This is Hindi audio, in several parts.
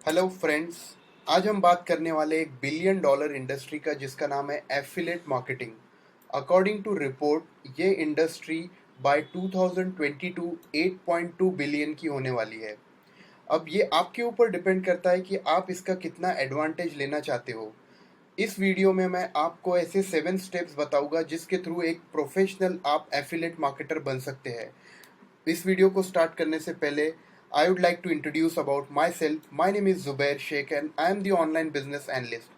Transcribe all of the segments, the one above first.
Hello friends. आज हम बात करने वाले एक बिलियन डॉलर इंडस्ट्री का जिसका नाम है affiliate marketing. According to report ये इंडस्ट्री बाय 2022 8.2 बिलियन की होने वाली है। अब ये आपके ऊपर डिपेंड करता है कि आप इसका कितना एडवांटेज लेना चाहते हो। इस वीडियो में मैं आपको ऐसे 7 स्टेप्स बताऊंगा जिसके थ्रू एक प्रोफेशनल आप एफिलेट मार्केटर बन सकते हैं। इस वीडियो को स्टार्ट करने से पहले I would like to introduce about myself. My name is Zubair Shaikh and I am the online business analyst.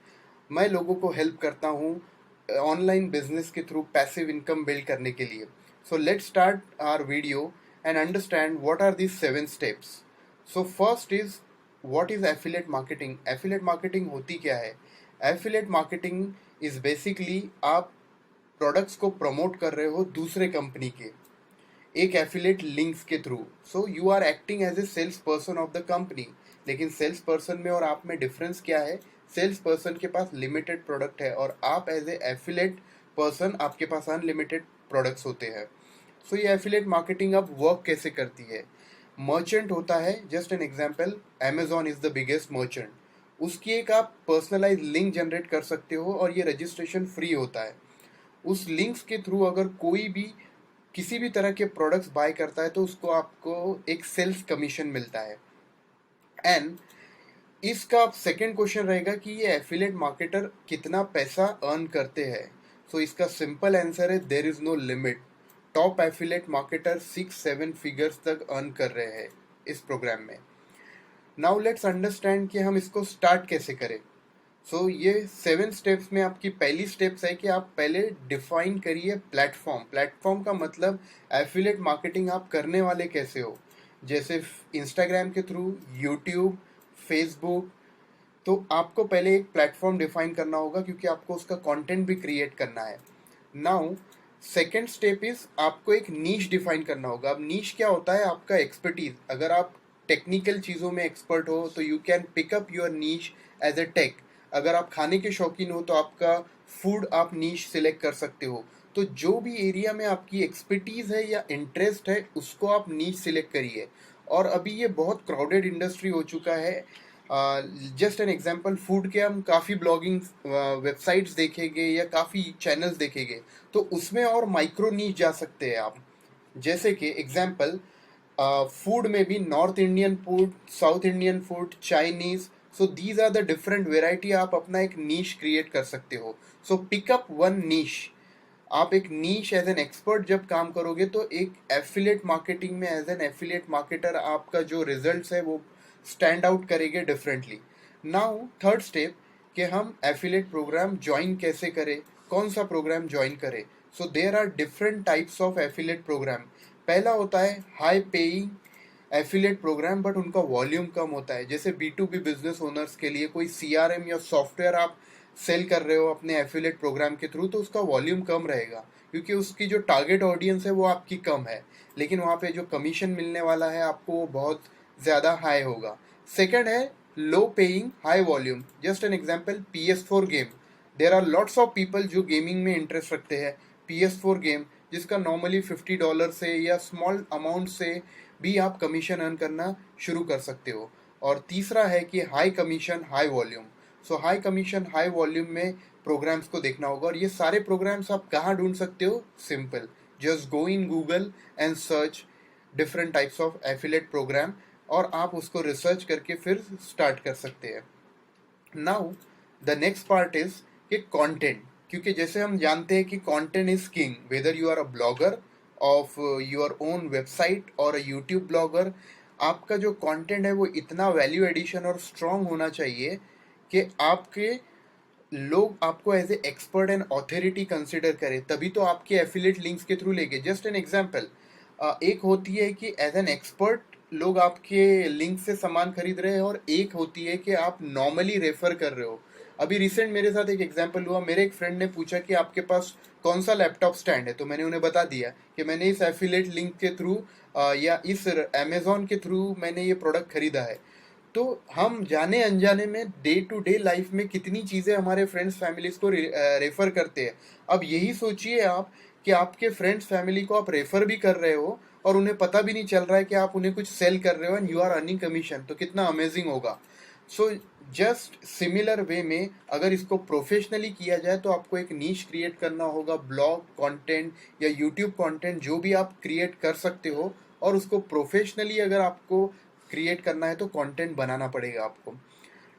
मैं लोगों को हेल्प करता हूँ ऑनलाइन बिजनेस के थ्रू पैसिव इनकम बिल्ड करने के लिए। So let's start our video and understand what are these 7 steps. So first is what is affiliate marketing. Affiliate marketing होती क्या है? एफिलेट मार्केटिंग इज बेसिकली आप प्रोडक्ट्स को प्रमोट कर रहे हो दूसरे कंपनी के एक एफिलेट लिंक्स के through. So you are acting as a sales person of the company. लेकिन सेल्स पर्सन में और आप में डिफरेंस क्या है? सेल्स पर्सन के पास लिमिटेड प्रोडक्ट है और आप एज ए एफिलेट पर्सन आपके पास अनलिमिटेड प्रोडक्ट्स होते हैं। सो ये एफिलेट मार्केटिंग अब वर्क कैसे करती है? मर्चेंट होता है, just an example, Amazon is the biggest merchant. उसकी एक आप पर्सनलाइज लिंक जनरेट कर सकते हो और ये रजिस्ट्रेशन फ्री होता है। उस लिंक्स के थ्रू अगर कोई भी किसी भी तरह के प्रोडक्ट्स बाय करता है तो उसको आपको एक सेल्स कमीशन मिलता है। एंड इसका सेकंड क्वेश्चन रहेगा कि ये एफिलेट मार्केटर कितना पैसा अर्न करते हैं। सो इसका सिंपल आंसर है there is no limit. Top affiliate marketer 6-7 figures तक अर्न कर रहे हैं इस प्रोग्राम में। नाउ लेट्स अंडरस्टैंड कि हम इसको स्टार्ट कैसे करें। ये 7 स्टेप्स में आपकी पहली स्टेप्स है कि आप पहले डिफाइन करिए प्लेटफॉर्म। प्लेटफॉर्म का मतलब एफिलेट मार्केटिंग आप करने वाले कैसे हो, जैसे इंस्टाग्राम के थ्रू, यूट्यूब, फेसबुक। तो आपको पहले एक प्लेटफॉर्म डिफाइन करना होगा क्योंकि आपको उसका कंटेंट भी क्रिएट करना है। नाउ सेकेंड स्टेप इज आपको एक नीश डिफाइन करना होगा। अब नीश क्या होता है? आपका एक्सपर्टीज। अगर आप टेक्निकल चीज़ों में एक्सपर्ट हो तो you can pick up your niche as a tech. अगर आप खाने के शौकीन हो तो आपका फूड आप नीश सिलेक्ट कर सकते हो। तो जो भी एरिया में आपकी एक्सपर्टीज है या इंटरेस्ट है उसको आप नीश सिलेक्ट करिए। और अभी ये बहुत क्राउडेड इंडस्ट्री हो चुका है। जस्ट एन एग्जांपल, फूड के हम काफ़ी ब्लॉगिंग वेबसाइट्स देखेंगे या काफ़ी चैनल्स देखेंगे तो उसमें और माइक्रो नीच जा सकते हैं आप। जैसे कि एग्जांपल, फूड में भी North Indian food, South Indian food, Chinese. So these are the different variety. आप अपना एक नीश क्रिएट कर सकते हो। So pick up one niche. आप एक नीश एज एन एक्सपर्ट जब काम करोगे तो एक एफिलेट मार्केटिंग में एज एन एफिलेट मार्केटर आपका जो रिजल्ट्स है वो स्टैंड आउट करेंगे डिफरेंटली। नाउ थर्ड स्टेप कि हम एफिलेट प्रोग्राम ज्वाइन कैसे करें, कौन सा प्रोग्राम ज्वाइन करें। So there are different types of affiliate program. पहला होता है high paying affiliate program but उनका वॉल्यूम कम होता है। जैसे B2B बिजनेस ओनर्स के लिए कोई CRM या सॉफ्टवेयर आप सेल कर रहे हो अपने एफिलेट प्रोग्राम के थ्रू तो उसका वॉल्यूम कम रहेगा क्योंकि उसकी जो टारगेट ऑडियंस है वो आपकी कम है। लेकिन वहाँ पे जो कमीशन मिलने वाला है आपको वो बहुत ज़्यादा हाई होगा। सेकंड है low paying high volume. Just an example, PS4 game. There are lots of people जो गेमिंग में इंटरेस्ट रखते हैं। PS4 गेम जिसका नॉर्मली $50 से या स्मॉल अमाउंट से भी आप कमीशन अर्न करना शुरू कर सकते हो। और तीसरा है कि high commission high volume. High commission high volume में प्रोग्राम्स को देखना होगा। और ये सारे प्रोग्राम्स आप कहाँ ढूंढ सकते हो? Simple, just go in Google and search different types of affiliate program और आप उसको रिसर्च करके फिर स्टार्ट कर सकते हैं। Now the next part is कि कंटेंट। क्योंकि जैसे हम जानते हैं कि content is king, whether you are a blogger of your own website और अ यूट्यूब ब्लॉगर। आपका जो कंटेंट है वो इतना वैल्यू एडिशन और स्ट्रॉन्ग होना चाहिए कि आपके लोग आपको as a expert and authority consider करें, तभी तो आपके एफिलेट लिंक्स के थ्रू लेंगे। जस्ट एन एग्जांपल, एक होती है कि एज एन एक्सपर्ट लोग आपके लिंक से सामान खरीद रहे हैं और एक होती है कि आप नॉर्मली रेफर कर रहे हो। अभी रिसेंट मेरे साथ एक एग्जांपल हुआ। मेरे एक फ्रेंड ने पूछा कि आपके पास कौन सा लैपटॉप स्टैंड है, तो मैंने उन्हें बता दिया कि मैंने इस एफिलेट लिंक के थ्रू या इस अमेजोन के थ्रू मैंने ये प्रोडक्ट खरीदा है। तो हम जाने अनजाने में डे टू डे लाइफ में कितनी चीज़ें हमारे फ्रेंड्स फैमिलीज को रेफर करते हैं। अब यही सोचिए आप कि आपके फ्रेंड्स फैमिली को आप रेफर भी कर रहे हो और उन्हें पता भी नहीं चल रहा है कि आप उन्हें कुछ सेल कर रहे हो and you are earning commission, तो कितना अमेजिंग होगा। सो जस्ट सिमिलर वे में अगर इसको प्रोफेशनली किया जाए तो आपको एक नीश क्रिएट करना होगा, ब्लॉग कंटेंट या यूट्यूब कंटेंट जो भी आप क्रिएट कर सकते हो, और उसको प्रोफेशनली अगर आपको क्रिएट करना है तो कंटेंट बनाना पड़ेगा आपको।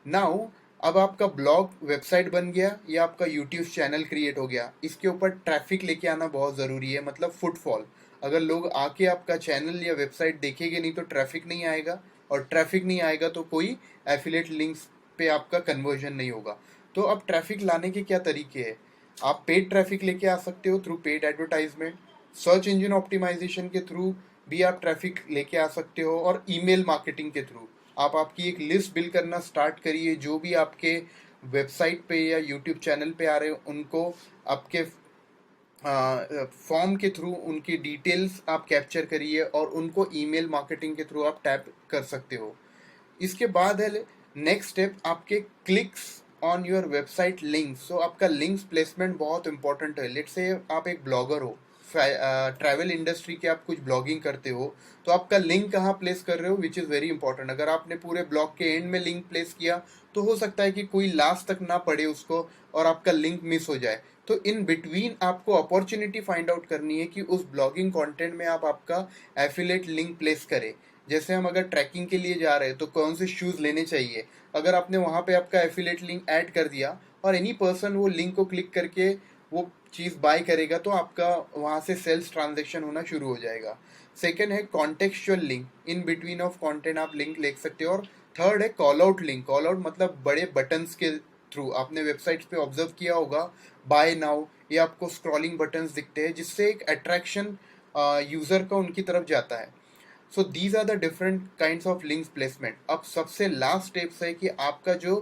नाउ अब आपका ब्लॉग वेबसाइट बन गया या आपका यूट्यूब चैनल क्रिएट हो गया, इसके ऊपर ट्रैफिक लेके आना बहुत ज़रूरी है, मतलब फुटफॉल। अगर लोग आके आपका चैनल या वेबसाइट देखेंगे नहीं तो ट्रैफिक नहीं आएगा, और ट्रैफिक नहीं आएगा तो कोई एफिलेट लिंक्स पे आपका कन्वर्जन नहीं होगा। तो अब ट्रैफिक लाने के क्या तरीके हैं? आप पेड ट्रैफिक लेके आ सकते हो through paid advertisement, search engine optimization के थ्रू भी आप ट्रैफिक लेके आ सकते हो, और ईमेल मार्केटिंग के थ्रू आप आपकी एक लिस्ट बिल्ड करना स्टार्ट करिए। जो भी आपके वेबसाइट पे या यूट्यूब चैनल पे आ रहे हो उनको आपके फॉर्म के थ्रू उनकी डिटेल्स आप कैप्चर करिए, और उनको ईमेल मार्केटिंग के थ्रू आप टैप कर सकते हो। इसके बाद है नेक्स्ट स्टेप, आपके clicks on your website links. So आपका लिंक्स प्लेसमेंट बहुत इंपॉर्टेंट है। लेट्स से आप एक ब्लॉगर हो, ट्रैवल इंडस्ट्री के, आप कुछ ब्लॉगिंग करते हो, तो आपका लिंक कहाँ प्लेस कर रहे हो विच इज़ वेरी इंपॉर्टेंट। अगर आपने पूरे ब्लॉग के एंड में लिंक प्लेस किया तो हो सकता है कि कोई लास्ट तक ना पढ़े उसको और आपका लिंक मिस हो जाए। तो इन बिटवीन आपको अपॉर्चुनिटी फाइंड आउट करनी है कि उस ब्लॉगिंग कंटेंट में आप आपका एफिलेट लिंक प्लेस करें। जैसे हम अगर ट्रैकिंग के लिए जा रहे हैं तो कौन से शूज़ लेने चाहिए, अगर आपने वहाँ पे आपका एफिलेट लिंक ऐड कर दिया और एनी पर्सन वो लिंक को क्लिक करके वो चीज़ बाय करेगा तो आपका वहाँ से सेल्स ट्रांजेक्शन होना शुरू हो जाएगा। सेकेंड है contextual link, in between of content आप लिंक ले सकते हो। और थर्ड है call out link. Call out मतलब बड़े बटन्स के थ्रू, आपने वेबसाइट पे ऑब्जर्व किया होगा बाय नाउ, ये आपको स्क्रॉलिंग बटन्स दिखते हैं जिससे एक अट्रैक्शन यूज़र का उनकी तरफ जाता है। So these are the different kinds of links placement. अब सबसे लास्ट स्टेप्स है कि आपका जो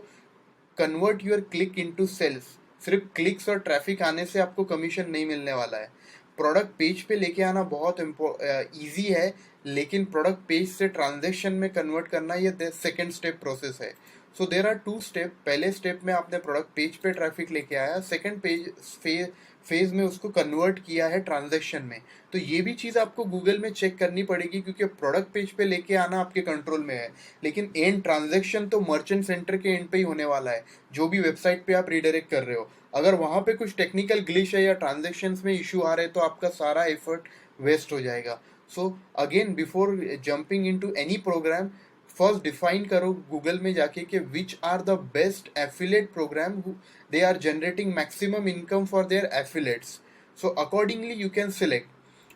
convert your click into sales, सिर्फ क्लिक्स और ट्रैफिक आने से आपको कमीशन नहीं मिलने वाला है। प्रोडक्ट पेज पे लेके आना बहुत ईजी है, लेकिन प्रोडक्ट पेज से ट्रांजेक्शन में कन्वर्ट करना ये सेकेंड स्टेप प्रोसेस है। सो देर आर टू स्टेप। पहले स्टेप में आपने प्रोडक्ट पेज पे ट्रैफिक लेके आया, सेकेंड फेज में उसको कन्वर्ट किया है ट्रांजेक्शन में। तो ये भी चीज़ आपको गूगल में चेक करनी पड़ेगी, क्योंकि प्रोडक्ट पेज पे लेके आना आपके कंट्रोल में है, लेकिन एंड ट्रांजेक्शन तो मर्चेंट सेंटर के एंड पे ही होने वाला है, जो भी वेबसाइट पे आप रिडायरेक्ट कर रहे हो। अगर वहाँ पे कुछ टेक्निकल ग्लिच है या ट्रांजेक्शन्स में इशू आ रहे हैं तो आपका सारा एफर्ट वेस्ट हो जाएगा। So again before jumping into any program, first define करो गूगल में जाके कि which are the best affiliate program, they are generating maximum income for their affiliates. So accordingly you can select.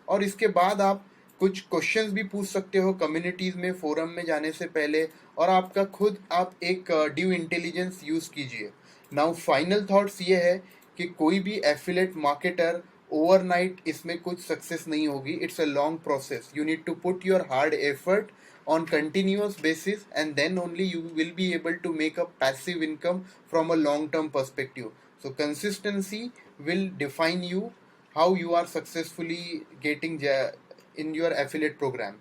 और इसके बाद आप कुछ क्वेश्चंस भी पूछ सकते हो कम्युनिटीज़ में, फोरम में जाने से पहले, और आपका खुद आप एक ड्यू इंटेलिजेंस यूज़ कीजिए। नाउ फाइनल थॉट्स ये है कि कोई भी एफिलेट मार्केटर ओवरनाइट इसमें कुछ सक्सेस नहीं होगी। It's a long process, you need to put your hard effort on continuous basis, and then only you will be able to make a passive income from a long term perspective. So consistency will define you how you are successfully getting in your affiliate program.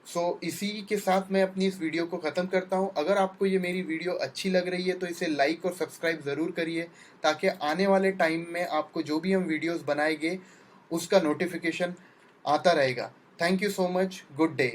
सो इसी के साथ मैं अपनी इस वीडियो को ख़त्म करता हूँ। अगर आपको ये मेरी वीडियो अच्छी लग रही है तो इसे लाइक और सब्सक्राइब ज़रूर करिए, ताकि आने वाले टाइम में आपको जो भी हम वीडियोस बनाएंगे उसका नोटिफिकेशन आता रहेगा। Thank you so much, good day.